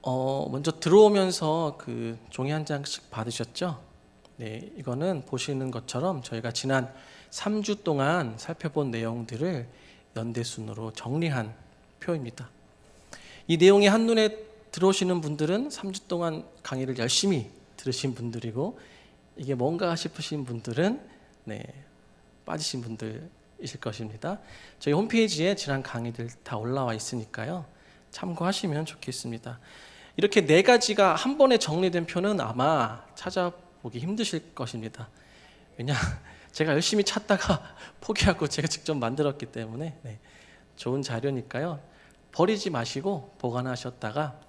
먼저 들어오면서 그 종이 한 장씩 받으셨죠? 네, 이거는 보시는 것처럼 저희가 지난 3주 동안 살펴본 내용들을 연대순으로 정리한 표입니다. 이 내용이 한눈에 들어오시는 분들은 3주 동안 강의를 열심히 들으신 분들이고, 이게 뭔가 싶으신 분들은 빠지신 분들이실 것입니다. 저희 홈페이지에 지난 강의들 다 올라와 있으니까요, 참고하시면 좋겠습니다. 이렇게 4가지가 한 번에 정리된 표는 아마 찾아보기 힘드실 것입니다. 왜냐, 제가 열심히 찾다가 포기하고 제가 직접 만들었기 때문에 좋은 자료니까요, 버리지 마시고 보관하셨다가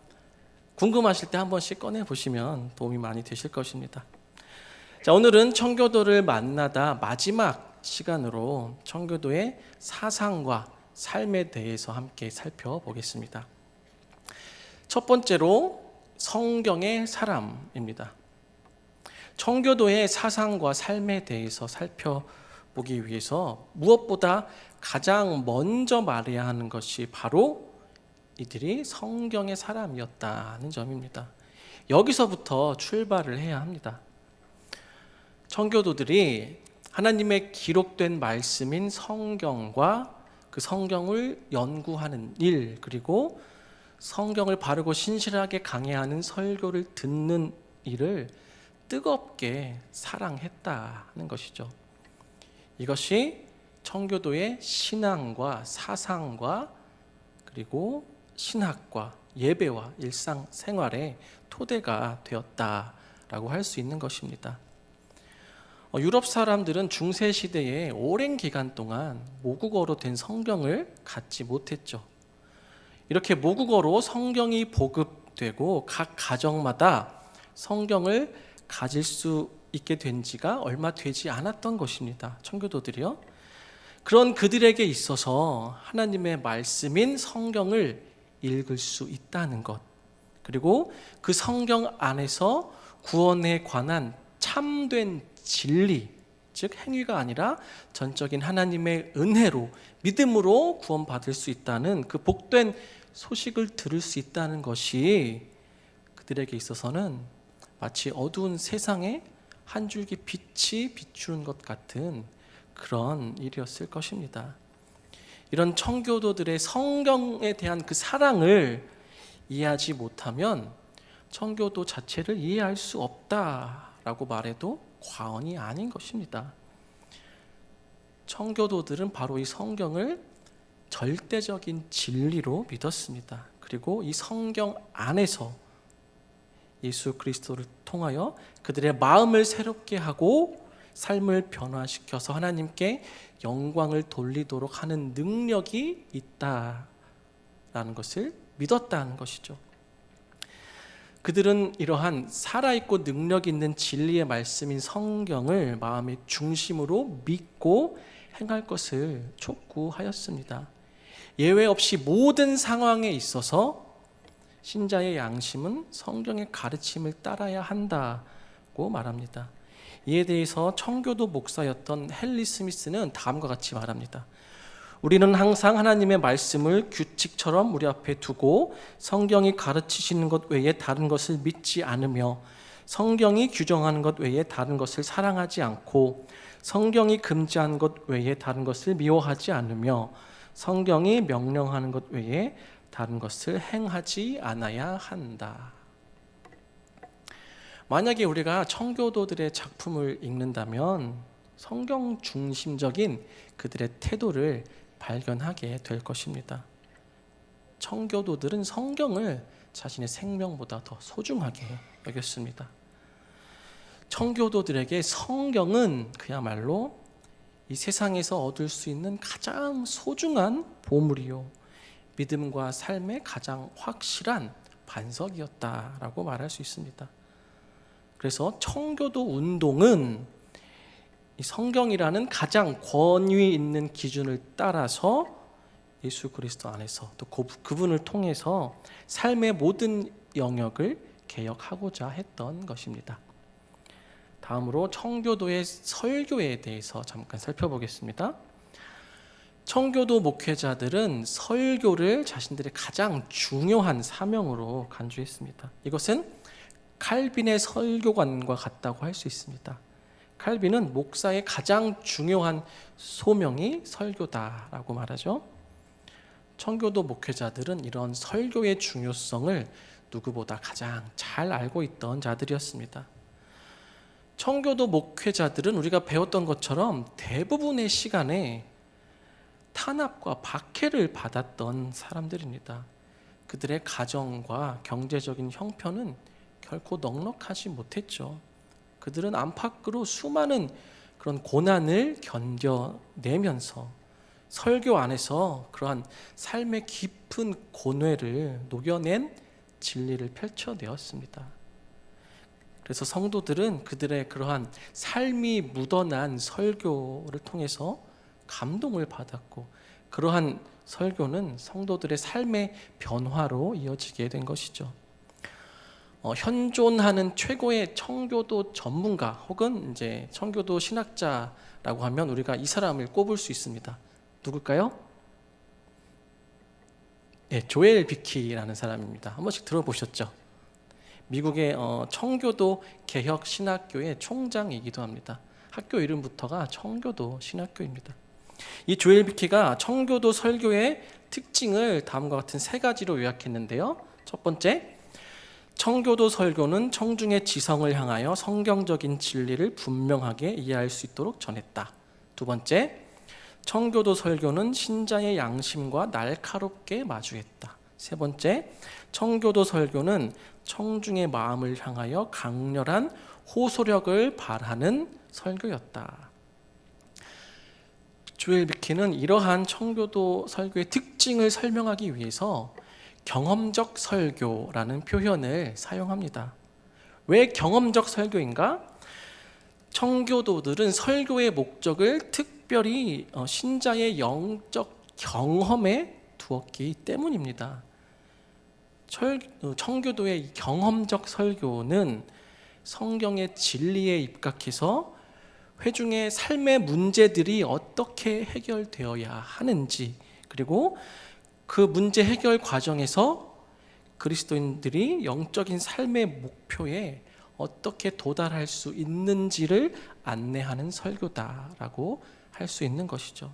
궁금하실 때 한 번씩 꺼내 보시면 도움이 많이 되실 것입니다. 자, 오늘은 청교도를 만나다 마지막 시간으로 청교도의 사상과 삶에 대해서 함께 살펴보겠습니다. 첫 번째로 성경의 사람입니다. 청교도의 사상과 삶에 대해서 살펴보기 위해서 무엇보다 가장 먼저 말해야 하는 것이 바로 이들이 성경의 사람이었다는 점입니다. 여기서부터 출발을 해야 합니다. 청교도들이 하나님의 기록된 말씀인 성경과 그 성경을 연구하는 일, 그리고 성경을 바르고 신실하게 강해하는 설교를 듣는 일을 뜨겁게 사랑했다는 것이죠. 이것이 청교도의 신앙과 사상과 그리고 신학과 예배와 일상생활의 토대가 되었다라고 할 수 있는 것입니다. 유럽 사람들은 중세시대에 오랜 기간 동안 모국어로 된 성경을 갖지 못했죠. 이렇게 모국어로 성경이 보급되고 각 가정마다 성경을 가질 수 있게 된 지가 얼마 되지 않았던 것입니다. 청교도들이요. 그런 그들에게 있어서 하나님의 말씀인 성경을 읽을 수 있다는 것, 그리고 그 성경 안에서 구원에 관한 참된 진리, 즉 행위가 아니라 전적인 하나님의 은혜로 믿음으로 구원받을 수 있다는 그 복된 소식을 들을 수 있다는 것이 그들에게 있어서는 마치 어두운 세상에 한 줄기 빛이 비추는 것 같은 그런 일이었을 것입니다. 이런 청교도들의 성경에 대한 그 사랑을 이해하지 못하면 청교도 자체를 이해할 수 없다라고 말해도 과언이 아닌 것입니다. 청교도들은 바로 이 성경을 절대적인 진리로 믿었습니다. 그리고 이 성경 안에서 예수 그리스도를 통하여 그들의 마음을 새롭게 하고 삶을 변화시켜서 하나님께 영광을 돌리도록 하는 능력이 있다라는 것을 믿었다는 것이죠. 그들은 이러한 살아있고 능력 있는 진리의 말씀인 성경을 마음의 중심으로 믿고 행할 것을 촉구하였습니다. 예외 없이 모든 상황에 있어서 신자의 양심은 성경의 가르침을 따라야 한다고 말합니다. 이에 대해서 청교도 목사였던 헨리 스미스는 다음과 같이 말합니다. 우리는 항상 하나님의 말씀을 규칙처럼 우리 앞에 두고 성경이 가르치시는 것 외에 다른 것을 믿지 않으며, 성경이 규정하는 것 외에 다른 것을 사랑하지 않고, 성경이 금지한 것 외에 다른 것을 미워하지 않으며, 성경이 명령하는 것 외에 다른 것을 행하지 않아야 한다. 만약에 우리가 청교도들의 작품을 읽는다면 성경 중심적인 그들의 태도를 발견하게 될 것입니다. 청교도들은 성경을 자신의 생명보다 더 소중하게 여겼습니다. 청교도들에게 성경은 그야말로 이 세상에서 얻을 수 있는 가장 소중한 보물이요, 믿음과 삶의 가장 확실한 반석이었다라고 말할 수 있습니다. 그래서 청교도 운동은 이 성경이라는 가장 권위 있는 기준을 따라서 예수 그리스도 안에서 또 그분을 통해서 삶의 모든 영역을 개혁하고자 했던 것입니다. 다음으로 청교도의 설교에 대해서 잠깐 살펴보겠습니다. 청교도 목회자들은 설교를 자신들의 가장 중요한 사명으로 간주했습니다. 이것은 칼빈의 설교관과 같다고 할 수 있습니다. 칼빈은 목사의 가장 중요한 소명이 설교다라고 말하죠. 청교도 목회자들은 이런 설교의 중요성을 누구보다 가장 잘 알고 있던 자들이었습니다. 청교도 목회자들은 우리가 배웠던 것처럼 대부분의 시간에 탄압과 박해를 받았던 사람들입니다. 그들의 가정과 경제적인 형편은 결코 넉넉하지 못했죠. 그들은 안팎으로 수많은 그런 고난을 견뎌내면서 설교 안에서 그러한 삶의 깊은 고뇌를 녹여낸 진리를 펼쳐내었습니다. 그래서 성도들은 그들의 그러한 삶이 묻어난 설교를 통해서 감동을 받았고, 그러한 설교는 성도들의 삶의 변화로 이어지게 된 것이죠. 현존하는 최고의 청교도 전문가 혹은 이제 청교도 신학자라고 하면 우리가 이 사람을 꼽을 수 있습니다. 누굴까요? 네, 조엘 비키라는 사람입니다. 한 번씩 들어보셨죠? 미국의 청교도 개혁 신학교의 총장이기도 합니다. 학교 이름부터가 청교도 신학교입니다. 이 조엘 비키가 청교도 설교의 특징을 다음과 같은 세 가지로 요약했는데요. 첫 번째, 청교도 설교는 청중의 지성을 향하여 성경적인 진리를 분명하게 이해할 수 있도록 전했다. 두 번째, 청교도 설교는 신자의 양심과 날카롭게 마주했다. 세 번째, 청교도 설교는 청중의 마음을 향하여 강렬한 호소력을 발하는 설교였다. 조엘 비키는 이러한 청교도 설교의 특징을 설명하기 위해서 경험적 설교라는 표현을 사용합니다. 왜 경험적 설교인가? 청교도들은 설교의 목적을 특별히 신자의 영적 경험에 두었기 때문입니다. 청교도의 경험적 설교는 성경의 진리에 입각해서 회중의 삶의 문제들이 어떻게 해결되어야 하는지, 그리고 그 문제 해결 과정에서 그리스도인들이 영적인 삶의 목표에 어떻게 도달할 수 있는지를 안내하는 설교다라고 할 수 있는 것이죠.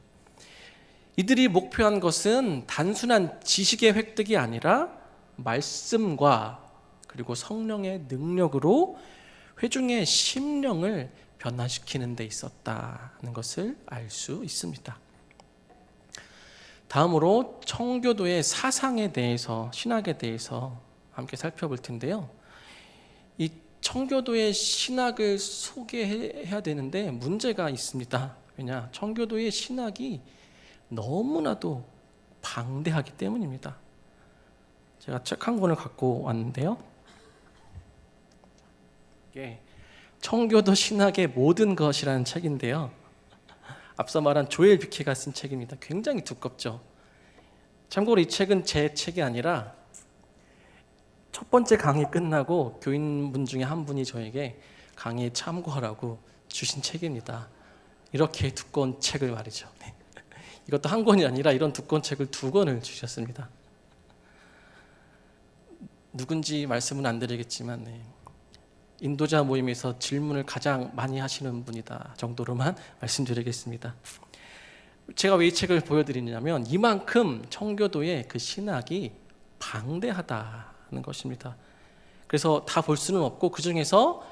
이들이 목표한 것은 단순한 지식의 획득이 아니라 말씀과 그리고 성령의 능력으로 회중의 심령을 변화시키는 데 있었다는 것을 알 수 있습니다. 다음으로 청교도의 사상에 대해서, 신학에 대해서 함께 살펴볼 텐데요. 이 청교도의 신학을 소개해야 되는데 문제가 있습니다. 왜냐? 청교도의 신학이 너무나도 방대하기 때문입니다. 제가 책 한 권을 갖고 왔는데요. 이게 청교도 신학의 모든 것이라는 책인데요. 앞서 말한 조엘 비키가 쓴 책입니다. 굉장히 두껍죠. 참고로 이 책은 제 책이 아니라 첫 번째 강의 끝나고 교인분 중에 한 분이 저에게 강의에 참고하라고 주신 책입니다. 이렇게 두꺼운 책을 말이죠. 네. 이것도 한 권이 아니라 이런 두꺼운 책을 2권을 주셨습니다. 누군지 말씀은 안 드리겠지만 네. 인도자 모임에서 질문을 가장 많이 하시는 분이다 정도로만 말씀드리겠습니다. 제가 왜 이 책을 보여드리냐면 이만큼 청교도의 그 신학이 방대하다는 것입니다. 그래서 다 볼 수는 없고 그 중에서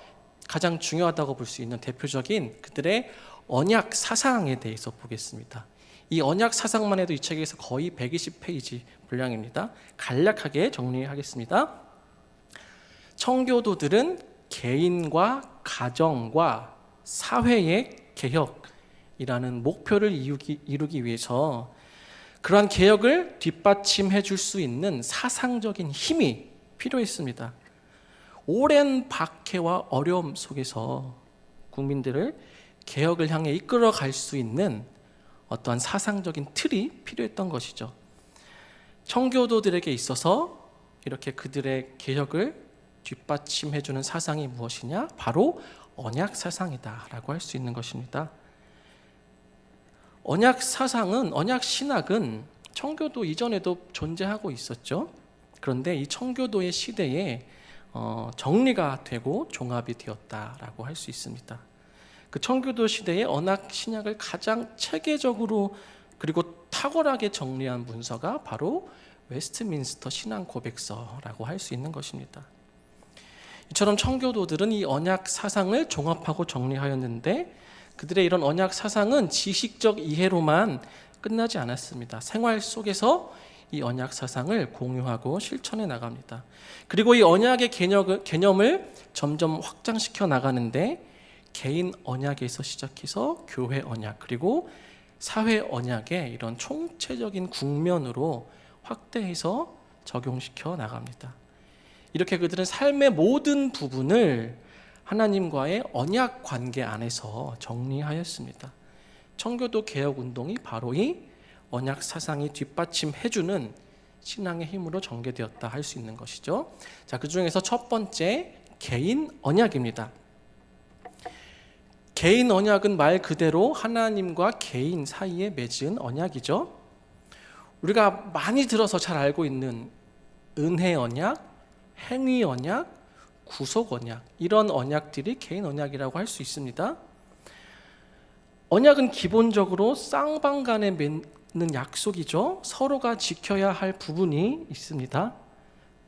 가장 중요하다고 볼 수 있는 대표적인 그들의 언약 사상에 대해서 보겠습니다. 이 언약 사상만 해도 이 책에서 거의 120페이지 분량입니다. 간략하게 정리하겠습니다. 청교도들은 개인과 가정과 사회의 개혁이라는 목표를 이루기 위해서 그러한 개혁을 뒷받침해 줄 수 있는 사상적인 힘이 필요했습니다. 오랜 박해와 어려움 속에서 국민들을 개혁을 향해 이끌어 갈 수 있는 어떠한 사상적인 틀이 필요했던 것이죠. 청교도들에게 있어서 이렇게 그들의 개혁을 뒷받침해주는 사상이 무엇이냐? 바로 언약 사상이다라고 할 수 있는 것입니다. 언약 사상은, 언약 신학은 청교도 이전에도 존재하고 있었죠. 그런데 이 청교도의 시대에 정리가 되고 종합이 되었다라고 할 수 있습니다. 그 청교도 시대의 언약 신약을 가장 체계적으로 그리고 탁월하게 정리한 문서가 바로 웨스트민스터 신앙 고백서라고 할 수 있는 것입니다. 이처럼 청교도들은 이 언약 사상을 종합하고 정리하였는데 그들의 이런 언약 사상은 지식적 이해로만 끝나지 않았습니다. 생활 속에서 이 언약 사상을 공유하고 실천해 나갑니다. 그리고 이 언약의 개념을 점점 확장시켜 나가는데 개인 언약에서 시작해서 교회 언약 그리고 사회 언약의 이런 총체적인 국면으로 확대해서 적용시켜 나갑니다. 이렇게 그들은 삶의 모든 부분을 하나님과의 언약 관계 안에서 정리하였습니다. 청교도 개혁 운동이 바로 이 언약 사상이 뒷받침해주는 신앙의 힘으로 전개되었다 할 수 있는 것이죠. 자, 그 중에서 첫 번째 개인 언약입니다. 개인 언약은 말 그대로 하나님과 개인 사이에 맺은 언약이죠. 우리가 많이 들어서 잘 알고 있는 은혜 언약, 행위 언약, 구속 언약, 이런 언약들이 개인 언약이라고 할 수 있습니다. 언약은 기본적으로 쌍방간에 맺는 약속이죠. 서로가 지켜야 할 부분이 있습니다.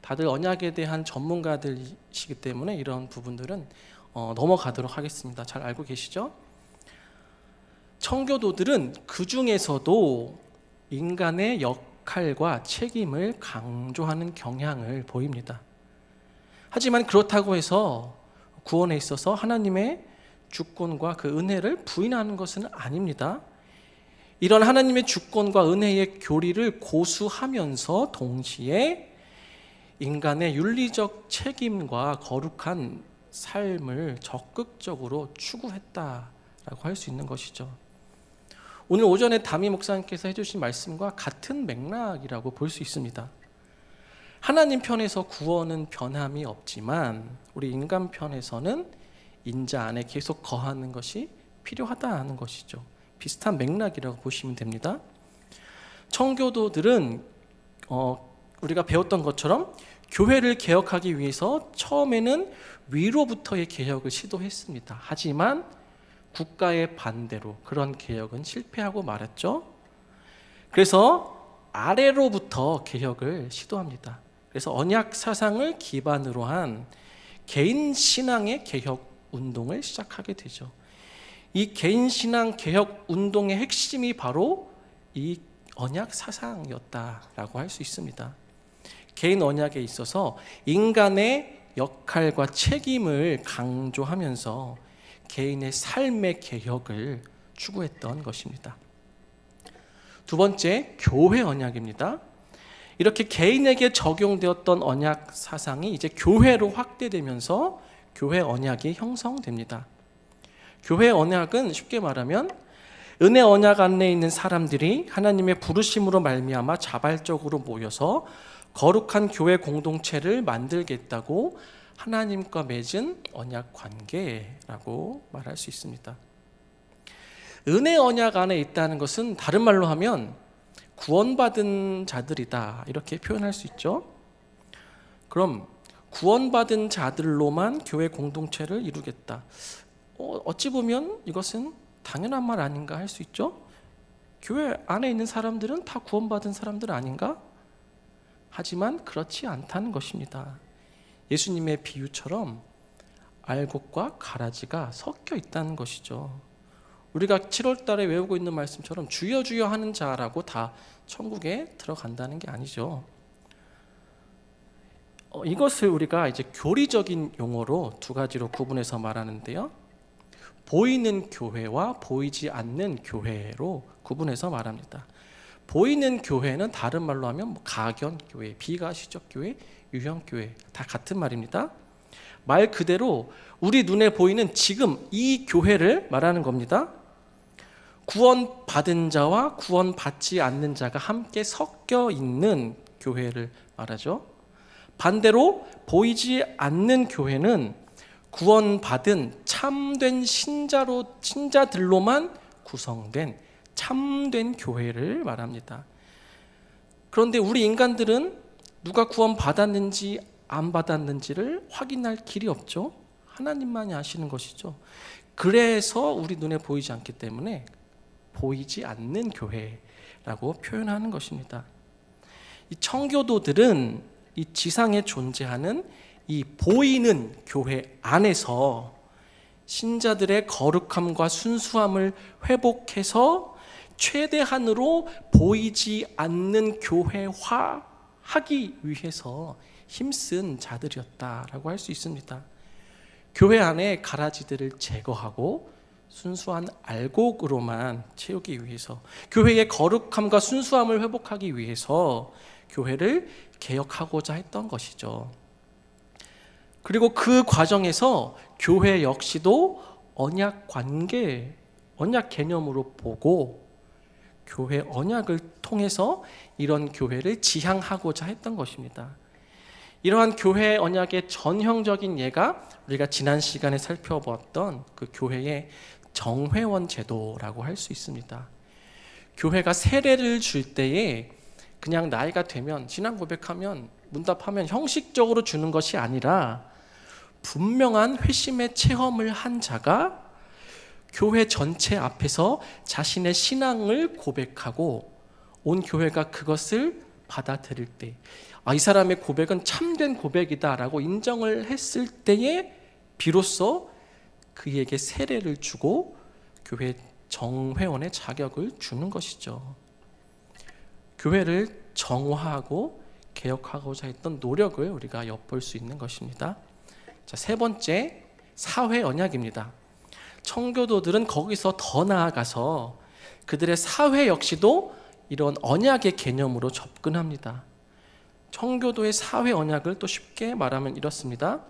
다들 언약에 대한 전문가들이시기 때문에 이런 부분들은 넘어가도록 하겠습니다. 잘 알고 계시죠? 청교도들은 그 중에서도 인간의 역할과 책임을 강조하는 경향을 보입니다. 하지만 그렇다고 해서 구원에 있어서 하나님의 주권과 그 은혜를 부인하는 것은 아닙니다. 이런 하나님의 주권과 은혜의 교리를 고수하면서 동시에 인간의 윤리적 책임과 거룩한 삶을 적극적으로 추구했다라고 할 수 있는 것이죠. 오늘 오전에 담임 목사님께서 해주신 말씀과 같은 맥락이라고 볼 수 있습니다. 하나님 편에서 구원은 변함이 없지만 우리 인간 편에서는 인자 안에 계속 거하는 것이 필요하다는 것이죠. 비슷한 맥락이라고 보시면 됩니다. 청교도들은 우리가 배웠던 것처럼 교회를 개혁하기 위해서 처음에는 위로부터의 개혁을 시도했습니다. 하지만 국가의 반대로 그런 개혁은 실패하고 말았죠. 그래서 아래로부터 개혁을 시도합니다. 그래서 언약 사상을 기반으로 한 개인 신앙의 개혁 운동을 시작하게 되죠. 이 개인 신앙 개혁 운동의 핵심이 바로 이 언약 사상이었다라고 할 수 있습니다. 개인 언약에 있어서 인간의 역할과 책임을 강조하면서 개인의 삶의 개혁을 추구했던 것입니다. 두 번째, 교회 언약입니다. 이렇게 개인에게 적용되었던 언약 사상이 이제 교회로 확대되면서 교회 언약이 형성됩니다. 교회 언약은 쉽게 말하면 은혜 언약 안에 있는 사람들이 하나님의 부르심으로 말미암아 자발적으로 모여서 거룩한 교회 공동체를 만들겠다고 하나님과 맺은 언약 관계라고 말할 수 있습니다. 은혜 언약 안에 있다는 것은 다른 말로 하면 구원받은 자들이다 이렇게 표현할 수 있죠. 그럼 구원받은 자들로만 교회 공동체를 이루겠다. 어찌 보면 이것은 당연한 말 아닌가 할 수 있죠. 교회 안에 있는 사람들은 다 구원받은 사람들 아닌가? 하지만 그렇지 않다는 것입니다. 예수님의 비유처럼 알곡과 가라지가 섞여 있다는 것이죠. 우리가 7월 달에 외우고 있는 말씀처럼 주여 주여 하는 자라고 다 천국에 들어간다는 게 아니죠. 이것을 우리가 이제 교리적인 용어로 두 가지로 구분해서 말하는데요. 보이는 교회와 보이지 않는 교회로 구분해서 말합니다. 보이는 교회는 다른 말로 하면 가견교회, 비가시적 교회, 유형교회 다 같은 말입니다. 말 그대로 우리 눈에 보이는 지금 이 교회를 말하는 겁니다. 구원받은 자와 구원받지 않는 자가 함께 섞여 있는 교회를 말하죠. 반대로 보이지 않는 교회는 구원받은 참된 신자들로만 구성된 참된 교회를 말합니다. 그런데 우리 인간들은 누가 구원 받았는지 안 받았는지를 확인할 길이 없죠. 하나님만이 아시는 것이죠. 그래서 우리 눈에 보이지 않기 때문에 보이지 않는 교회라고 표현하는 것입니다. 이 청교도들은 이 지상에 존재하는 이 보이는 교회 안에서 신자들의 거룩함과 순수함을 회복해서 최대한으로 보이지 않는 교회화하기 위해서 힘쓴 자들이었다라고 할 수 있습니다. 교회 안에 가라지들을 제거하고 순수한 알곡으로만 채우기 위해서, 교회의 거룩함과 순수함을 회복하기 위해서 교회를 개혁하고자 했던 것이죠. 그리고 그 과정에서 교회 역시도 언약 관계, 언약 개념으로 보고 교회 언약을 통해서 이런 교회를 지향하고자 했던 것입니다. 이러한 교회 언약의 전형적인 예가 우리가 지난 시간에 살펴보았던 그 교회의 정회원 제도라고 할 수 있습니다. 교회가 세례를 줄 때에 그냥 나이가 되면 신앙 고백하면 문답하면 형식적으로 주는 것이 아니라 분명한 회심의 체험을 한 자가 교회 전체 앞에서 자신의 신앙을 고백하고 온 교회가 그것을 받아들일 때, 이 사람의 고백은 참된 고백이다라고 인정을 했을 때에 비로소 그에게 세례를 주고 교회 정회원의 자격을 주는 것이죠. 교회를 정화하고 개혁하고자 했던 노력을 우리가 엿볼 수 있는 것입니다. 자, 세 번째, 사회 언약입니다. 청교도들은 거기서 더 나아가서 그들의 사회 역시도 이런 언약의 개념으로 접근합니다. 청교도의 사회 언약을 또 쉽게 말하면 이렇습니다.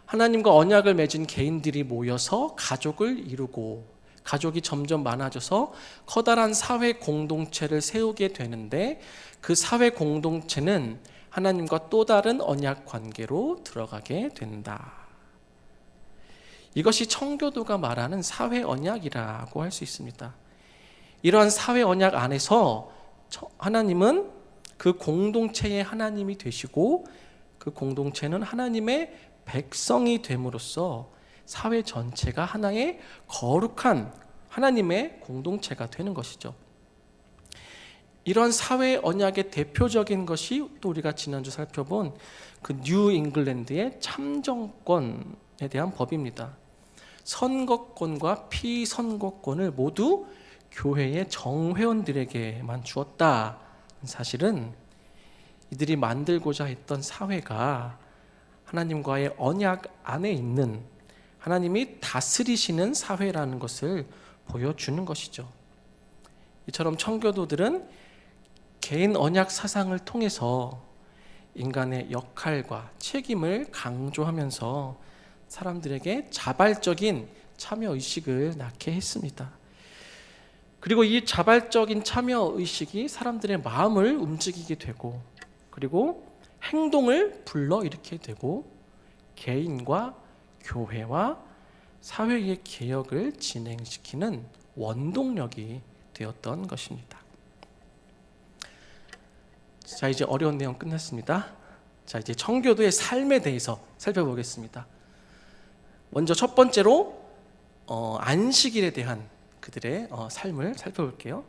하나님과 언약을 맺은 개인들이 모여서 가족을 이루고 가족이 점점 많아져서 커다란 사회 공동체를 세우게 되는데 그 사회 공동체는 하나님과 또 다른 언약 관계로 들어가게 된다. 이것이 청교도가 말하는 사회 언약이라고 할 수 있습니다. 이러한 사회 언약 안에서 하나님은 그 공동체의 하나님이 되시고 그 공동체는 하나님의 백성이 됨으로써 사회 전체가 하나의 거룩한 하나님의 공동체가 되는 것이죠. 이런 사회 언약의 대표적인 것이 또 우리가 지난주 살펴본 그 뉴 잉글랜드의 참정권에 대한 법입니다. 선거권과 피선거권을 모두 교회의 정회원들에게만 주었다. 사실은 이들이 만들고자 했던 사회가 하나님과의 언약 안에 있는 하나님이 다스리시는 사회라는 것을 보여주는 것이죠. 이처럼 청교도들은 개인 언약 사상을 통해서 인간의 역할과 책임을 강조하면서 사람들에게 자발적인 참여의식을 낳게 했습니다. 그리고 이 자발적인 참여의식이 사람들의 마음을 움직이게 되고 그리고 행동을 불러일으키게 되고 개인과 교회와 사회의 개혁을 진행시키는 원동력이 되었던 것입니다. 자, 이제 어려운 내용 끝났습니다. 자, 이제 청교도의 삶에 대해서 살펴보겠습니다. 먼저 첫 번째로 안식일에 대한 그들의 삶을 살펴볼게요.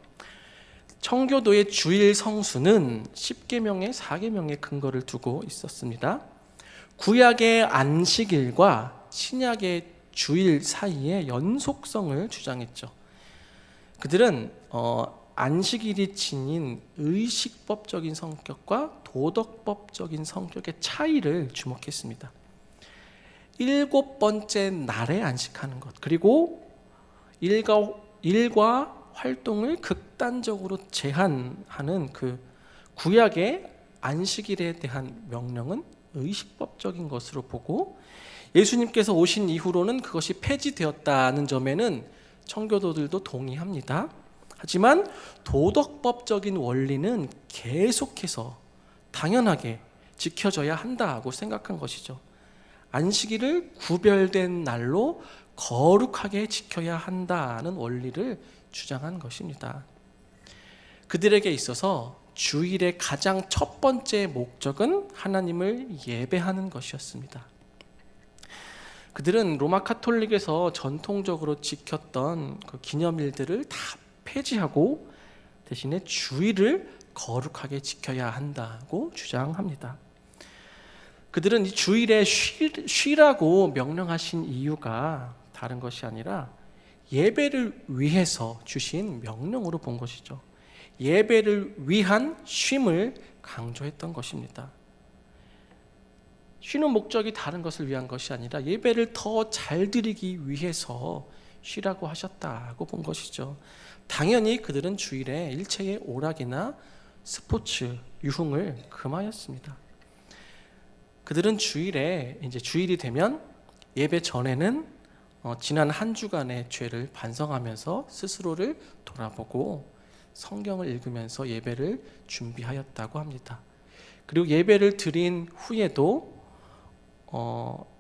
청교도의 주일 성수는 10계명의 4계명의 근거를 두고 있었습니다. 구약의 안식일과 신약의 주일 사이의 연속성을 주장했죠. 그들은 안식일이 지닌 의식법적인 성격과 도덕법적인 성격의 차이를 주목했습니다. 7번째 날에 안식하는 것, 그리고 일과 활동을 극단적으로 제한하는 그 구약의 안식일에 대한 명령은 의식법적인 것으로 보고 예수님께서 오신 이후로는 그것이 폐지되었다는 점에는 청교도들도 동의합니다. 하지만 도덕법적인 원리는 계속해서 당연하게 지켜져야 한다고 생각한 것이죠. 안식일을 구별된 날로 거룩하게 지켜야 한다는 원리를 주장한 것입니다. 그들에게 있어서 주일의 가장 첫 번째 목적은 하나님을 예배하는 것이었습니다. 그들은 로마 카톨릭에서 전통적으로 지켰던 그 기념일들을 다 폐지하고 대신에 주일을 거룩하게 지켜야 한다고 주장합니다. 그들은 이 주일에 쉬라고 명령하신 이유가 다른 것이 아니라 예배를 위해서 주신 명령으로 본 것이죠. 예배를 위한 쉼을 강조했던 것입니다. 쉬는 목적이 다른 것을 위한 것이 아니라 예배를 더 잘 드리기 위해서 쉬라고 하셨다고 본 것이죠. 당연히 그들은 주일에 일체의 오락이나 스포츠, 유흥을 금하였습니다. 그들은 주일에 이제 주일이 되면 예배 전에는 지난 한 주간의 죄를 반성하면서 스스로를 돌아보고 성경을 읽으면서 예배를 준비하였다고 합니다. 그리고 예배를 드린 후에도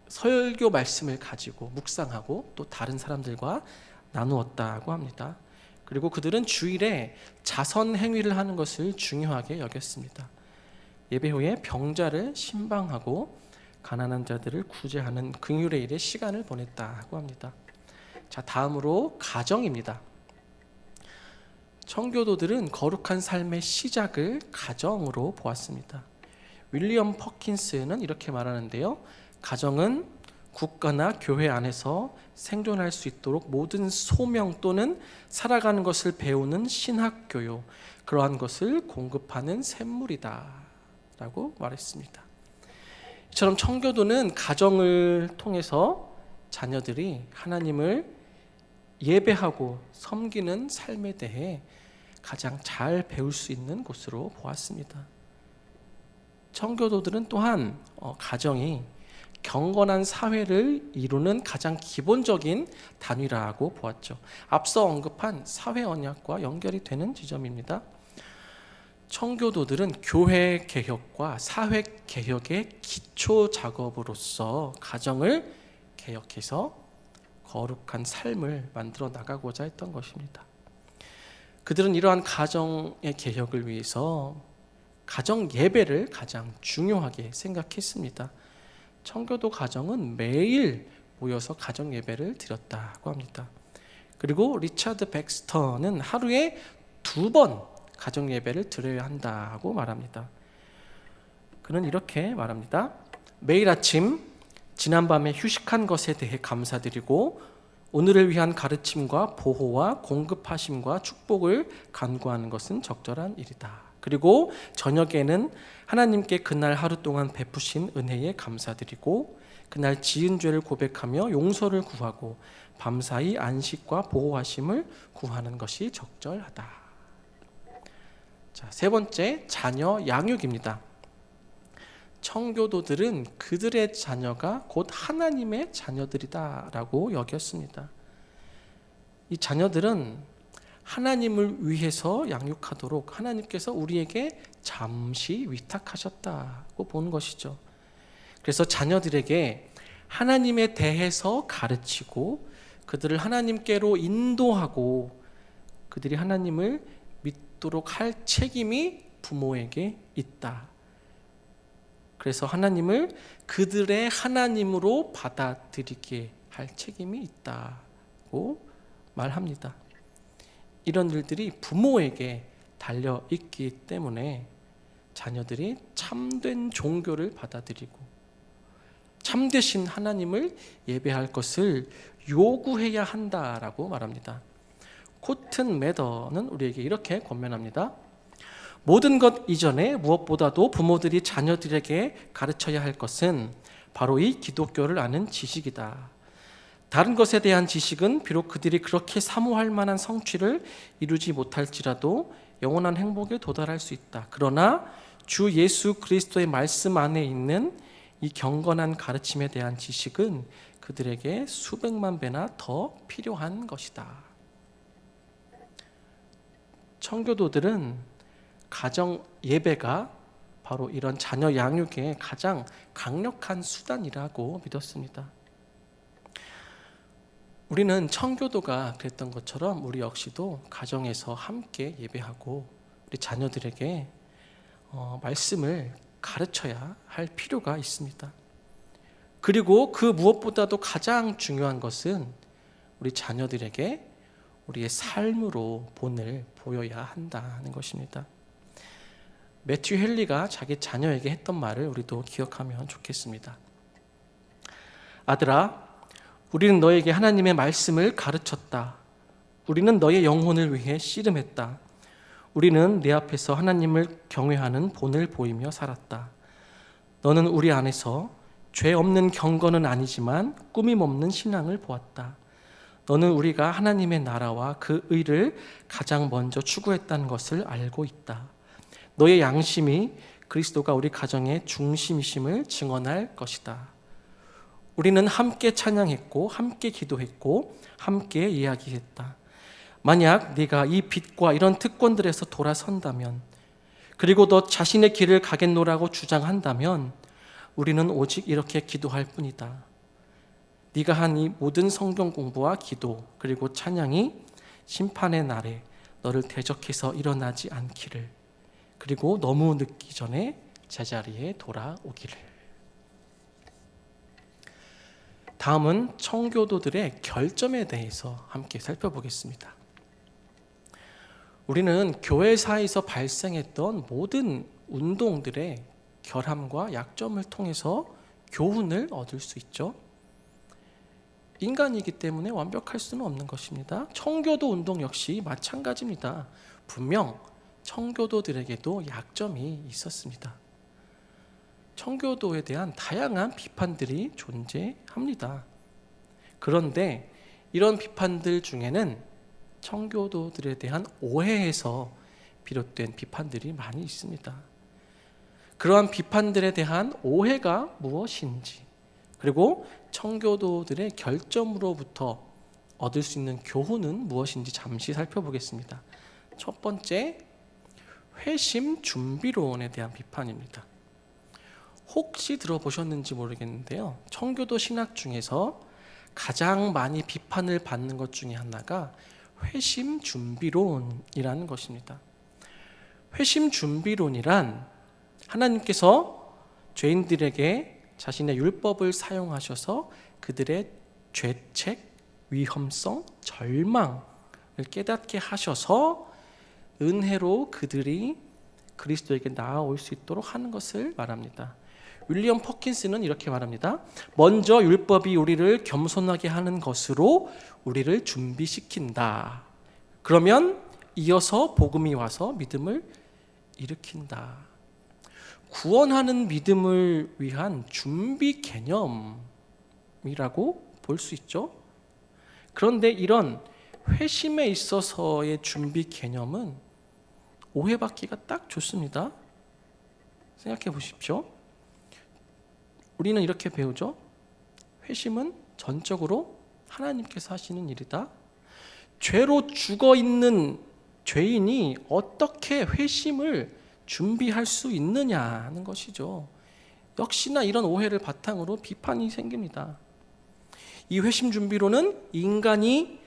설교 말씀을 가지고 묵상하고 또 다른 사람들과 나누었다고 합니다. 그리고 그들은 주일에 자선 행위를 하는 것을 중요하게 여겼습니다. 예배 후에 병자를 신방하고 가난한 자들을 구제하는 긍휼의 일에 시간을 보냈다고 합니다. 자, 다음으로 가정입니다. 청교도들은 거룩한 삶의 시작을 가정으로 보았습니다. 윌리엄 퍼킨스는 이렇게 말하는데요. 가정은 국가나 교회 안에서 생존할 수 있도록 모든 소명 또는 살아가는 것을 배우는 신학교요, 그러한 것을 공급하는 샘물이다 라고 말했습니다. 이처럼 청교도는 가정을 통해서 자녀들이 하나님을 예배하고 섬기는 삶에 대해 가장 잘 배울 수 있는 곳으로 보았습니다. 청교도들은 또한 가정이 경건한 사회를 이루는 가장 기본적인 단위라고 보았죠. 앞서 언급한 사회 언약과 연결이 되는 지점입니다. 청교도들은 교회 개혁과 사회 개혁의 기초 작업으로서 가정을 개혁해서 거룩한 삶을 만들어 나가고자 했던 것입니다. 그들은 이러한 가정의 개혁을 위해서 가정 예배를 가장 중요하게 생각했습니다. 청교도 가정은 매일 모여서 가정 예배를 드렸다고 합니다. 그리고 리차드 백스터는 하루에 2번 가정 예배를 드려야 한다고 말합니다. 그는 이렇게 말합니다. 매일 아침 지난밤에 휴식한 것에 대해 감사드리고 오늘을 위한 가르침과 보호와 공급하심과 축복을 간구하는 것은 적절한 일이다. 그리고 저녁에는 하나님께 그날 하루 동안 베푸신 은혜에 감사드리고 그날 지은 죄를 고백하며 용서를 구하고 밤사이 안식과 보호하심을 구하는 것이 적절하다. 자, 세 번째, 자녀 양육입니다. 청교도들은 그들의 자녀가 곧 하나님의 자녀들이다라고 여겼습니다. 이 자녀들은 하나님을 위해서 양육하도록 하나님께서 우리에게 잠시 위탁하셨다고 보는 것이죠. 그래서 자녀들에게 하나님에 대해서 가르치고 그들을 하나님께로 인도하고 그들이 하나님을 믿도록 할 책임이 부모에게 있다. 그래서 하나님을 그들의 하나님으로 받아들이게 할 책임이 있다고 말합니다. 이런 일들이 부모에게 달려 있기 때문에 자녀들이 참된 종교를 받아들이고 참되신 하나님을 예배할 것을 요구해야 한다라고 말합니다. 코튼 매더는 우리에게 이렇게 권면합니다. 모든 것 이전에 무엇보다도 부모들이 자녀들에게 가르쳐야 할 것은 바로 이 기독교를 아는 지식이다. 다른 것에 대한 지식은 비록 그들이 그렇게 사모할 만한 성취를 이루지 못할지라도 영원한 행복에 도달할 수 있다. 그러나 주 예수 그리스도의 말씀 안에 있는 이 경건한 가르침에 대한 지식은 그들에게 수백만 배나 더 필요한 것이다. 청교도들은 가정 예배가 바로 이런 자녀 양육의 가장 강력한 수단이라고 믿었습니다. 우리는 청교도가 그랬던 것처럼 우리 역시도 가정에서 함께 예배하고 우리 자녀들에게 말씀을 가르쳐야 할 필요가 있습니다. 그리고 그 무엇보다도 가장 중요한 것은 우리 자녀들에게 우리의 삶으로 본을 보여야 한다는 것입니다. 매튜 헨리가 자기 자녀에게 했던 말을 우리도 기억하면 좋겠습니다. 아들아, 우리는 너에게 하나님의 말씀을 가르쳤다. 우리는 너의 영혼을 위해 씨름했다. 우리는 내 앞에서 하나님을 경외하는 본을 보이며 살았다. 너는 우리 안에서 죄 없는 경건은 아니지만 꾸밈 없는 신앙을 보았다. 너는 우리가 하나님의 나라와 그 의를 가장 먼저 추구했다는 것을 알고 있다. 너의 양심이 그리스도가 우리 가정의 중심이심을 증언할 것이다. 우리는 함께 찬양했고 함께 기도했고 함께 이야기했다. 만약 네가 이 빛과 이런 특권들에서 돌아선다면, 그리고 너 자신의 길을 가겠노라고 주장한다면 우리는 오직 이렇게 기도할 뿐이다. 네가 한 이 모든 성경 공부와 기도 그리고 찬양이 심판의 날에 너를 대적해서 일어나지 않기를, 그리고 너무 늦기 전에 제자리에 돌아오기를. 다음은 청교도들의 결점에 대해서 함께 살펴보겠습니다. 우리는 교회사에서 발생했던 모든 운동들의 결함과 약점을 통해서 교훈을 얻을 수 있죠. 인간이기 때문에 완벽할 수는 없는 것입니다. 청교도 운동 역시 마찬가지입니다. 분명 청교도들에게도 약점이 있었습니다. 청교도에 대한 다양한 비판들이 존재합니다. 그런데 이런 비판들 중에는 청교도들에 대한 오해에서 비롯된 비판들이 많이 있습니다. 그러한 비판들에 대한 오해가 무엇인지, 그리고 청교도들의 결점으로부터 얻을 수 있는 교훈은 무엇인지 잠시 살펴보겠습니다. 첫 번째, 회심 준비론에 대한 비판입니다. 혹시 들어보셨는지 모르겠는데요, 청교도 신학 중에서 가장 많이 비판을 받는 것 중에 하나가 회심 준비론이라는 것입니다. 회심 준비론이란 하나님께서 죄인들에게 자신의 율법을 사용하셔서 그들의 죄책, 위험성, 절망을 깨닫게 하셔서 은혜로 그들이 그리스도에게 나아올 수 있도록 하는 것을 말합니다. 윌리엄 퍼킨스는 이렇게 말합니다. 먼저 율법이 우리를 겸손하게 하는 것으로 우리를 준비시킨다. 그러면 이어서 복음이 와서 믿음을 일으킨다. 구원하는 믿음을 위한 준비 개념이라고 볼 수 있죠. 그런데 이런 회심에 있어서의 준비 개념은 오해받기가 딱 좋습니다. 생각해 보십시오. 우리는 이렇게 배우죠. 회심은 전적으로 하나님께서 하시는 일이다. 죄로 죽어 있는 죄인이 어떻게 회심을 준비할 수 있느냐는 것이죠. 역시나 이런 오해를 바탕으로 비판이 생깁니다. 이 회심 준비론은 인간이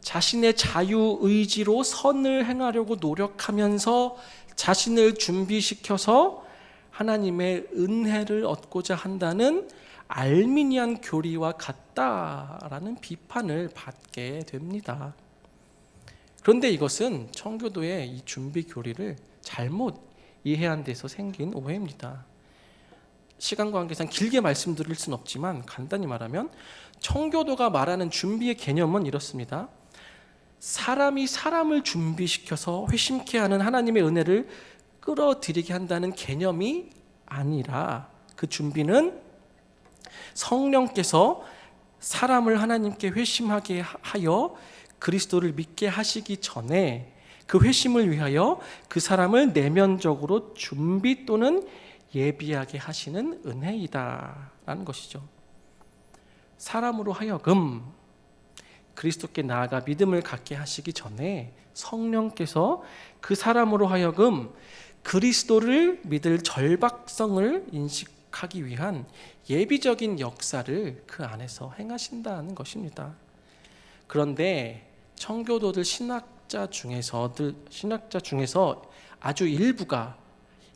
자신의 자유의지로 선을 행하려고 노력하면서 자신을 준비시켜서 하나님의 은혜를 얻고자 한다는 알미니안 교리와 같다라는 비판을 받게 됩니다. 그런데 이것은 청교도의 이 준비 교리를 잘못 이해한 데서 생긴 오해입니다. 시간 관계상 길게 말씀드릴 수는 없지만 간단히 말하면 청교도가 말하는 준비의 개념은 이렇습니다. 사람이 사람을 준비시켜서 회심케 하는 하나님의 은혜를 끌어들이게 한다는 개념이 아니라, 그 준비는 성령께서 사람을 하나님께 회심하게 하여 그리스도를 믿게 하시기 전에 그 회심을 위하여 그 사람을 내면적으로 준비 또는 예비하게 하시는 은혜이다라는 것이죠. 사람으로 하여금 그리스도께 나아가 믿음을 갖게 하시기 전에 성령께서 그 사람으로 하여금 그리스도를 믿을 절박성을 인식하기 위한 예비적인 역사를 그 안에서 행하신다는 것입니다. 그런데 청교도들 신학자 중에서 아주 일부가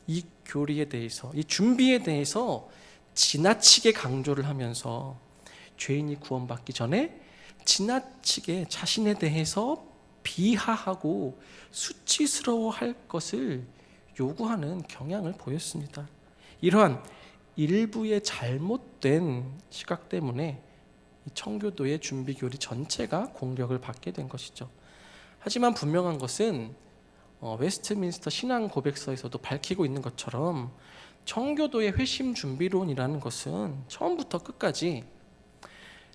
이 교리에 대해서, 이 준비에 대해서 지나치게 강조를 하면서 죄인이 구원받기 전에 지나치게 자신에 대해서 비하하고 수치스러워할 것을 요구하는 경향을 보였습니다. 이러한 일부의 잘못된 시각 때문에 청교도의 준비 교리 전체가 공격을 받게 된 것이죠. 하지만 분명한 것은 웨스트민스터 신앙 고백서에서도 밝히고 있는 것처럼 청교도의 회심 준비론이라는 것은 처음부터 끝까지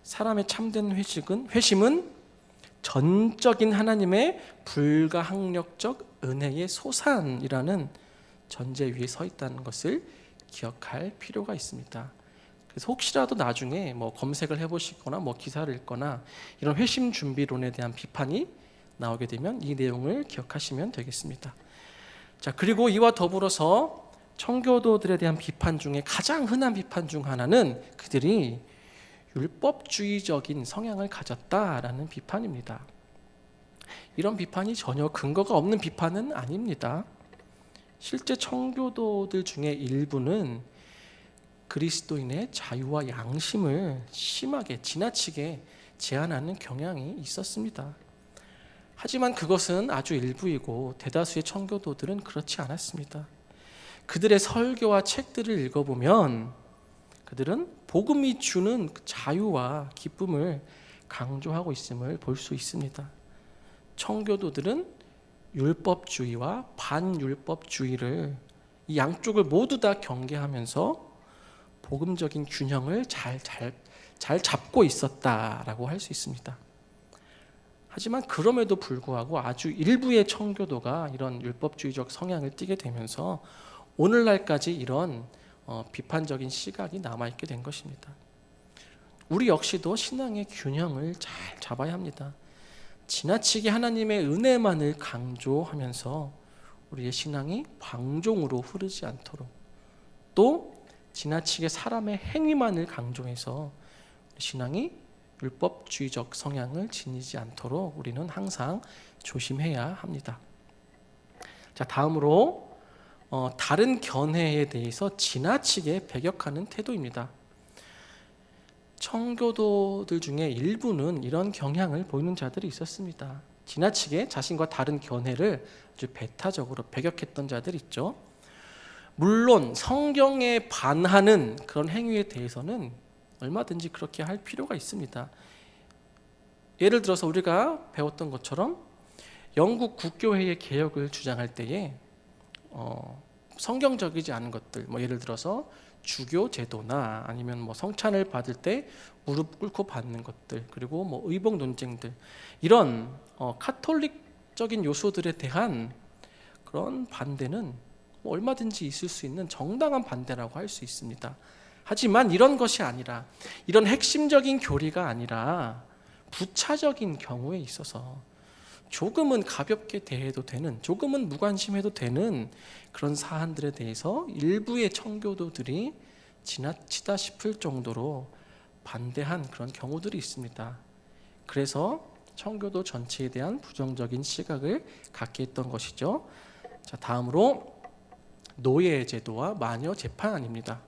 사람의 참된 회심은 전적인 하나님의 불가항력적 은혜의 소산이라는 전제 위에 서 있다는 것을 기억할 필요가 있습니다. 그래서 혹시라도 나중에 검색을 해보시거나 기사를 읽거나 이런 회심 준비론에 대한 비판이 나오게 되면 이 내용을 기억하시면 되겠습니다. 자, 그리고 이와 더불어서 청교도들에 대한 비판 중에 가장 흔한 비판 중 하나는 그들이 율법주의적인 성향을 가졌다라는 비판입니다. 이런 비판이 전혀 근거가 없는 비판은 아닙니다. 실제 청교도들 중에 일부는 그리스도인의 자유와 양심을 심하게 지나치게 제한하는 경향이 있었습니다. 하지만 그것은 아주 일부이고 대다수의 청교도들은 그렇지 않았습니다. 그들의 설교와 책들을 읽어보면 그들은 복음이 주는 자유와 기쁨을 강조하고 있음을 볼 수 있습니다. 청교도들은 율법주의와 반율법주의를 이 양쪽을 모두 다 경계하면서 복음적인 균형을 잘 잡고 있었다라고 할 수 있습니다. 하지만 그럼에도 불구하고 아주 일부의 청교도가 이런 율법주의적 성향을 띠게 되면서 오늘날까지 이런 비판적인 시각이 남아있게 된 것입니다. 우리 역시도 신앙의 균형을 잘 잡아야 합니다. 지나치게 하나님의 은혜만을 강조하면서 우리의 신앙이 방종으로 흐르지 않도록, 또 지나치게 사람의 행위만을 강조해서 신앙이 율법주의적 성향을 지니지 않도록 우리는 항상 조심해야 합니다. 자, 다음으로 다른 견해에 대해서 지나치게 배격하는 태도입니다. 청교도들 중에 일부는 이런 경향을 보이는 자들이 있었습니다. 지나치게 자신과 다른 견해를 아주 배타적으로 배격했던 자들이 있죠. 물론 성경에 반하는 그런 행위에 대해서는 얼마든지 그렇게 할 필요가 있습니다. 예를 들어서 우리가 배웠던 것처럼 영국 국교회의 개혁을 주장할 때에 성경적이지 않은 것들, 예를 들어서 주교 제도나 아니면 성찬을 받을 때 무릎 꿇고 받는 것들, 그리고 의복 논쟁들, 이런 카톨릭적인 요소들에 대한 그런 반대는 얼마든지 있을 수 있는 정당한 반대라고 할 수 있습니다. 하지만 이런 것이 아니라, 이런 핵심적인 교리가 아니라 부차적인 경우에 있어서 조금은 가볍게 대해도 되는, 조금은 무관심해도 되는 그런 사안들에 대해서 일부의 청교도들이 지나치다 싶을 정도로 반대한 그런 경우들이 있습니다. 그래서 청교도 전체에 대한 부정적인 시각을 갖게 했던 것이죠. 자, 다음으로 노예 제도와 마녀 재판입니다.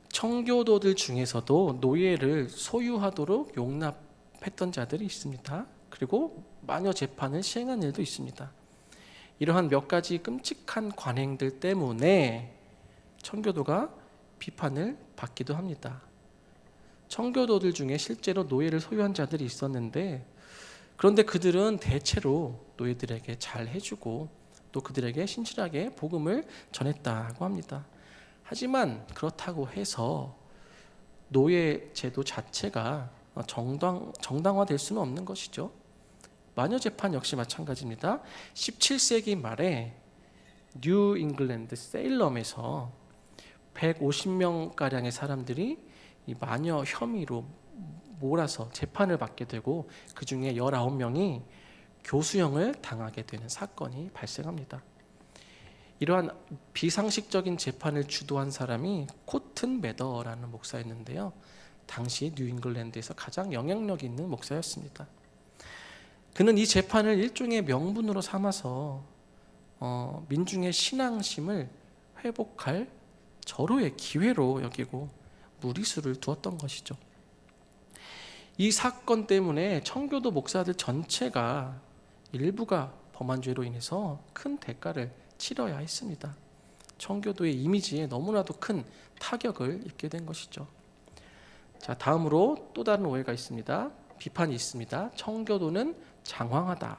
청교도들 중에서도 노예를 소유하도록 용납했던 자들이 있습니다. 그리고 마녀 재판을 시행한 일도 있습니다. 이러한 몇 가지 끔찍한 관행들 때문에 청교도가 비판을 받기도 합니다. 청교도들 중에 실제로 노예를 소유한 자들이 있었는데, 그런데 그들은 대체로 노예들에게 잘 해주고 또 그들에게 신실하게 복음을 전했다고 합니다. 하지만 그렇다고 해서 노예 제도 자체가 정당화될 수는 없는 것이죠. 마녀 재판 역시 마찬가지입니다. 17세기 말에 뉴 잉글랜드 세일럼에서 150명가량의 사람들이 이 마녀 혐의로 몰아서 재판을 받게 되고 그 중에 19명이 교수형을 당하게 되는 사건이 발생합니다. 이러한 비상식적인 재판을 주도한 사람이 코튼 매더라는 목사였는데요. 당시 뉴잉글랜드에서 가장 영향력 있는 목사였습니다. 그는 이 재판을 일종의 명분으로 삼아서 민중의 신앙심을 회복할 절호의 기회로 여기고 무리수를 두었던 것이죠. 이 사건 때문에 청교도 목사들 전체가 일부가 범한 죄로 인해서 큰 대가를 치러야 했습니다. 청교도의 이미지에 너무나도 큰 타격을 입게 된 것이죠. 자, 다음으로 또 다른 오해가 있습니다. 비판이 있습니다. 청교도는 장황하다.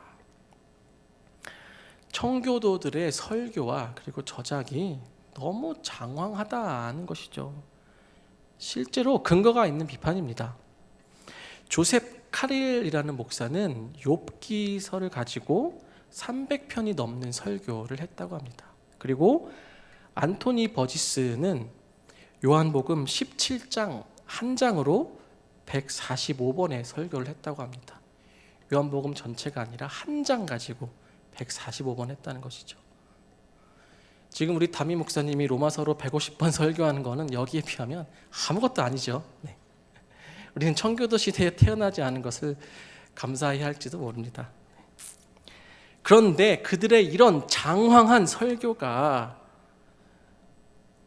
청교도들의 설교와 그리고 저작이 너무 장황하다는 것이죠. 실제로 근거가 있는 비판입니다. 조셉 카릴이라는 목사는 욥기서를 가지고 300편이 넘는 설교를 했다고 합니다. 그리고 안토니 버지스는 요한복음 17장 한 장으로 145번의 설교를 했다고 합니다. 요한복음 전체가 아니라 한 장 가지고 145번 했다는 것이죠. 지금 우리 담임 목사님이 로마서로 150번 설교하는 것은 여기에 비하면 아무것도 아니죠. 네. 우리는 청교도 시대에 태어나지 않은 것을 감사해야 할지도 모릅니다. 그런데 그들의 이런 장황한 설교가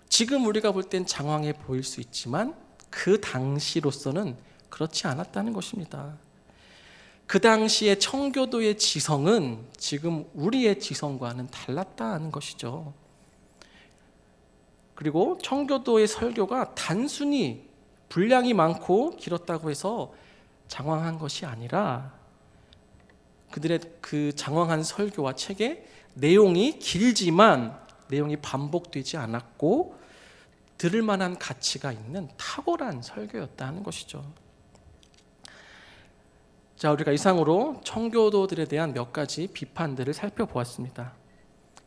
지금 우리가 볼 땐 장황해 보일 수 있지만 그 당시로서는 그렇지 않았다는 것입니다. 그 당시의 청교도의 지성은 지금 우리의 지성과는 달랐다는 것이죠. 그리고 청교도의 설교가 단순히 분량이 많고 길었다고 해서 장황한 것이 아니라 그들의 그 장황한 설교와 책의 내용이 길지만 내용이 반복되지 않았고 들을 만한 가치가 있는 탁월한 설교였다는 것이죠. 자, 우리가 이상으로 청교도들에 대한 몇 가지 비판들을 살펴보았습니다.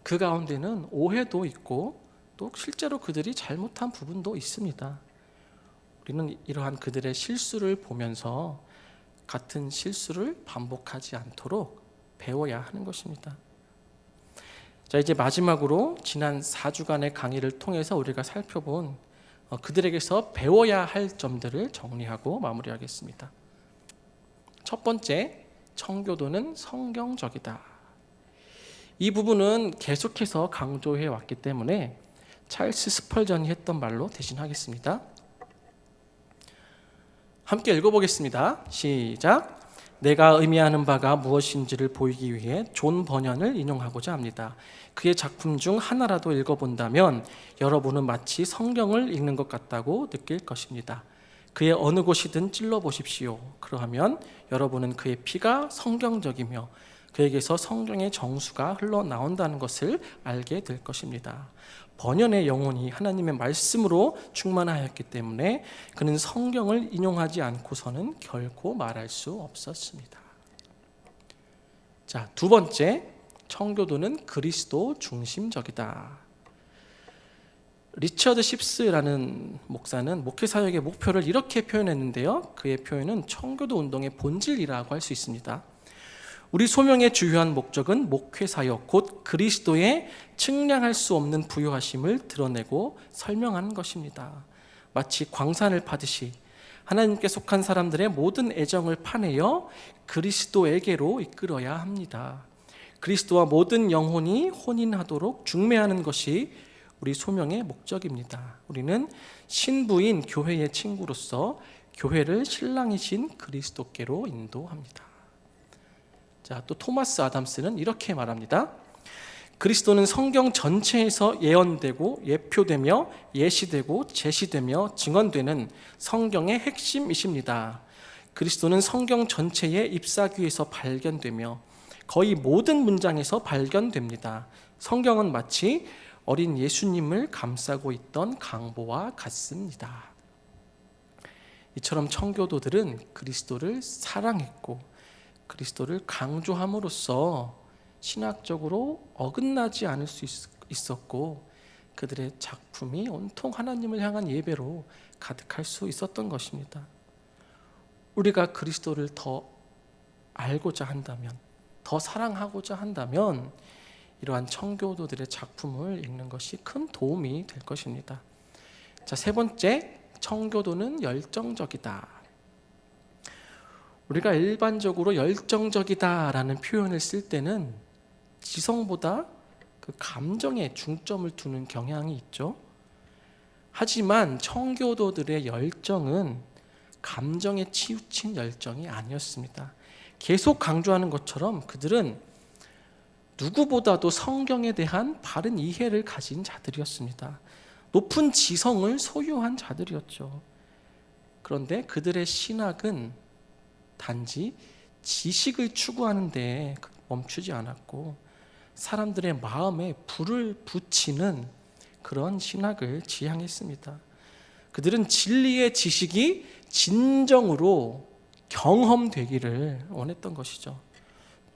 그 가운데는 오해도 있고 또 실제로 그들이 잘못한 부분도 있습니다. 우리는 이러한 그들의 실수를 보면서 같은 실수를 반복하지 않도록 배워야 하는 것입니다. 자, 이제 마지막으로 지난 4주간의 강의를 통해서 우리가 살펴본 그들에게서 배워야 할 점들을 정리하고 마무리하겠습니다. 첫 번째, 청교도는 성경적이다. 이 부분은 계속해서 강조해 왔기 때문에 찰스 스펄전이 했던 말로 대신하겠습니다. 함께 읽어보겠습니다. 시작. 내가 의미하는 바가 무엇인지를 보이기 위해 존 버년을 인용하고자 합니다. 그의 작품 중 하나라도 읽어본다면 여러분은 마치 성경을 읽는 것 같다고 느낄 것입니다. 그의 어느 곳이든 찔러보십시오. 그러하면 여러분은 그의 피가 성경적이며 그에게서 성경의 정수가 흘러나온다는 것을 알게 될 것입니다. 번연의 영혼이 하나님의 말씀으로 충만하였기 때문에 그는 성경을 인용하지 않고서는 결코 말할 수 없었습니다. 자, 두 번째, 청교도는 그리스도 중심적이다. 리처드 십스라는 목사는 목회 사역의 목표를 이렇게 표현했는데요. 그의 표현은 청교도 운동의 본질이라고 할 수 있습니다. 우리 소명의 주요한 목적은 목회 사역, 곧 그리스도의 측량할 수 없는 부요하심을 드러내고 설명하는 것입니다. 마치 광산을 파듯이 하나님께 속한 사람들의 모든 애정을 파내어 그리스도에게로 이끌어야 합니다. 그리스도와 모든 영혼이 혼인하도록 중매하는 것이 우리 소명의 목적입니다. 우리는 신부인 교회의 친구로서 교회를 신랑이신 그리스도께로 인도합니다. 자, 또 토마스 아담스는 이렇게 말합니다. 그리스도는 성경 전체에서 예언되고 예표되며 예시되고 제시되며 증언되는 성경의 핵심이십니다. 그리스도는 성경 전체의 ip사귀에서 발견되며 거의 모든 문장에서 발견됩니다. 성경은 마치 어린 예수님을 감싸고 있던 강보와 같습니다. 이처럼 청교도들은 그리스도를 사랑했고 그리스도를 강조함으로써 신학적으로 어긋나지 않을 수 있었고 그들의 작품이 온통 하나님을 향한 예배로 가득할 수 있었던 것입니다. 우리가 그리스도를 더 알고자 한다면, 더 사랑하고자 한다면 이러한 청교도들의 작품을 읽는 것이 큰 도움이 될 것입니다. 자, 세 번째, 청교도는 열정적이다. 우리가 일반적으로 열정적이다라는 표현을 쓸 때는 지성보다 그 감정에 중점을 두는 경향이 있죠. 하지만 청교도들의 열정은 감정에 치우친 열정이 아니었습니다. 계속 강조하는 것처럼 그들은 누구보다도 성경에 대한 바른 이해를 가진 자들이었습니다. 높은 지성을 소유한 자들이었죠. 그런데 그들의 신학은 단지 지식을 추구하는 데 멈추지 않았고 사람들의 마음에 불을 붙이는 그런 신학을 지향했습니다. 그들은 진리의 지식이 진정으로 경험되기를 원했던 것이죠.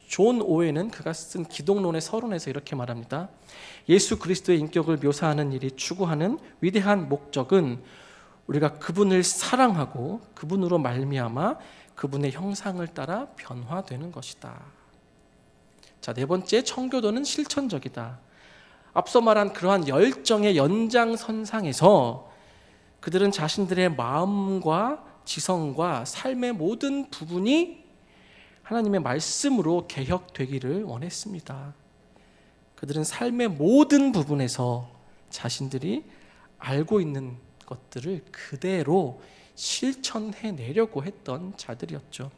존 오웬은 그가 쓴 기독론의 서론에서 이렇게 말합니다. 예수 그리스도의 인격을 묘사하는 일이 추구하는 위대한 목적은 우리가 그분을 사랑하고 그분으로 말미암아 그분의 형상을 따라 변화되는 것이다. 자, 네 번째, 청교도는 실천적이다. 앞서 말한 그러한 열정의 연장선상에서 그들은 자신들의 마음과 지성과 삶의 모든 부분이 하나님의 말씀으로 개혁되기를 원했습니다. 그들은 삶의 모든 부분에서 자신들이 알고 있는 것들을 그대로 실천해내려고 했던 자들이었죠.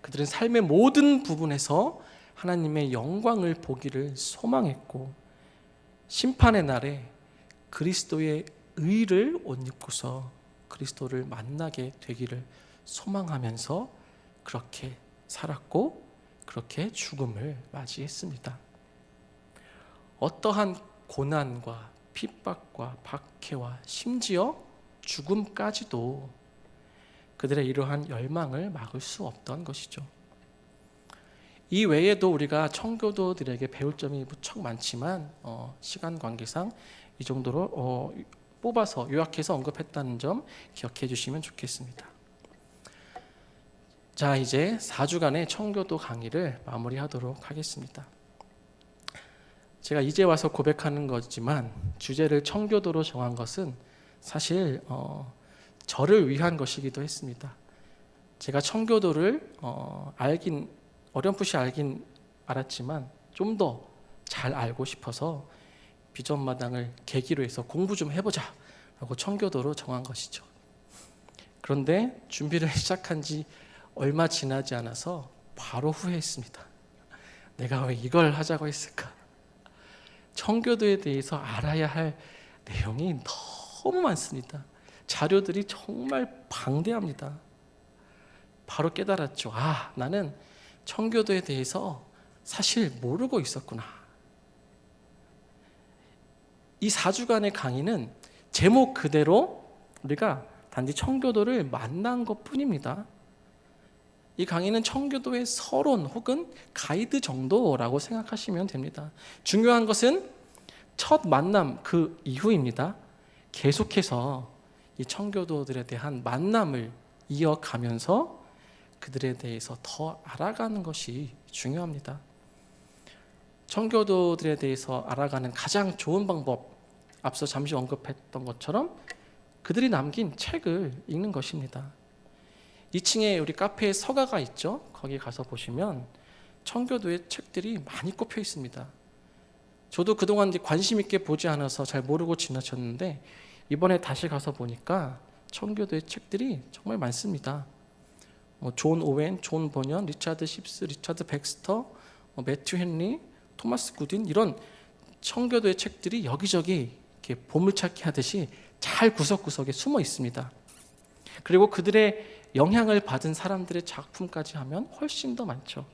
그들은 삶의 모든 부분에서 하나님의 영광을 보기를 소망했고 심판의 날에 그리스도의 의를 옷 입고서 그리스도를 만나게 되기를 소망하면서 그렇게 살았고 그렇게 죽음을 맞이했습니다. 어떠한 고난과 핍박과 박해와 심지어 죽음까지도 그들의 이러한 열망을 막을 수 없던 것이죠. 이 외에도 우리가 청교도들에게 배울 점이 무척 많지만 시간 관계상 이 정도로 뽑아서 요약해서 언급했다는 점 기억해 주시면 좋겠습니다. 자, 이제 4주간의 청교도 강의를 마무리하도록 하겠습니다. 제가 이제 와서 고백하는 거지만 주제를 청교도로 정한 것은 사실 저를 위한 것이기도 했습니다. 제가 청교도를 어렴풋이 알긴 알았지만 좀 더 잘 알고 싶어서 비전마당을 계기로 해서 공부 좀 해보자 라고 청교도로 정한 것이죠. 그런데 준비를 시작한 지 얼마 지나지 않아서 바로 후회했습니다. 내가 왜 이걸 하자고 했을까? 청교도에 대해서 알아야 할 내용이 너무 많습니다. 자료들이 정말 방대합니다. 바로 깨달았죠. 나는 청교도에 대해서 사실 모르고 있었구나. 이 4주간의 강의는 제목 그대로 우리가 단지 청교도를 만난 것뿐입니다. 이 강의는 청교도의 서론 혹은 가이드 정도라고 생각하시면 됩니다. 중요한 것은 첫 만남 그 이후입니다. 계속해서 이 청교도들에 대한 만남을 이어가면서 그들에 대해서 더 알아가는 것이 중요합니다. 청교도들에 대해서 알아가는 가장 좋은 방법, 앞서 잠시 언급했던 것처럼 그들이 남긴 책을 읽는 것입니다. 2층에 우리 카페에 서가가 있죠. 거기 가서 보시면 청교도의 책들이 많이 꼽혀 있습니다. 저도 그동안 관심 있게 보지 않아서 잘 모르고 지나쳤는데 이번에 다시 가서 보니까 청교도의 책들이 정말 많습니다. 존 오웬, 존 버년, 리차드 십스, 리차드 백스터, 매튜 헨리, 토마스 굿인 이런 청교도의 책들이 여기저기 이렇게 보물찾기 하듯이 잘 구석구석에 숨어 있습니다. 그리고 그들의 영향을 받은 사람들의 작품까지 하면 훨씬 더 많죠.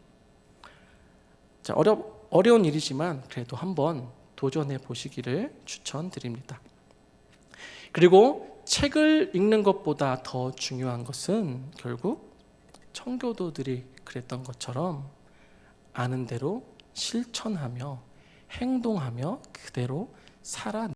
자, 어려운 일이지만 그래도 한번 도전해 보시기를 추천드립니다. 그리고 책을 읽는 것보다 더 중요한 것은 결국 청교도들이 그랬던 것처럼 아는 대로 실천하며 행동하며 그대로 살아내